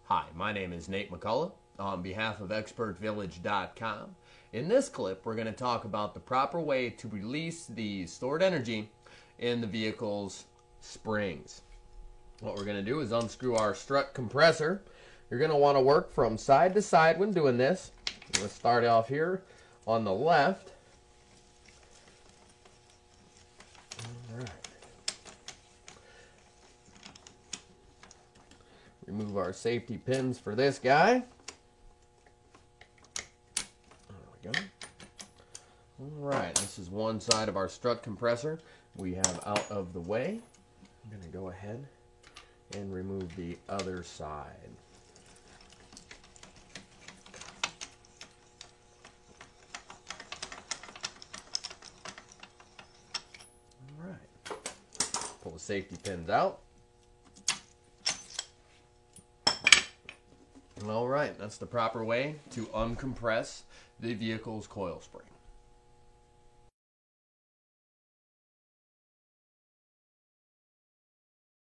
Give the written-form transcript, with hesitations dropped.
Hi, my name is Nate McCullough on behalf of ExpertVillage.com. In this clip, we're going to talk about the proper way to release the stored energy in the vehicle's springs. What we're going to do is unscrew our strut compressor. You're going to want to work from side to side when doing this. Let's start off here on the left. All right. Remove our safety pins for this guy. There we go. Alright, this is one side of our strut compressor we have out of the way. I'm going to go ahead and remove the other side. Alright, pull the safety pins out. All right, that's the proper way to uncompress the vehicle's coil spring.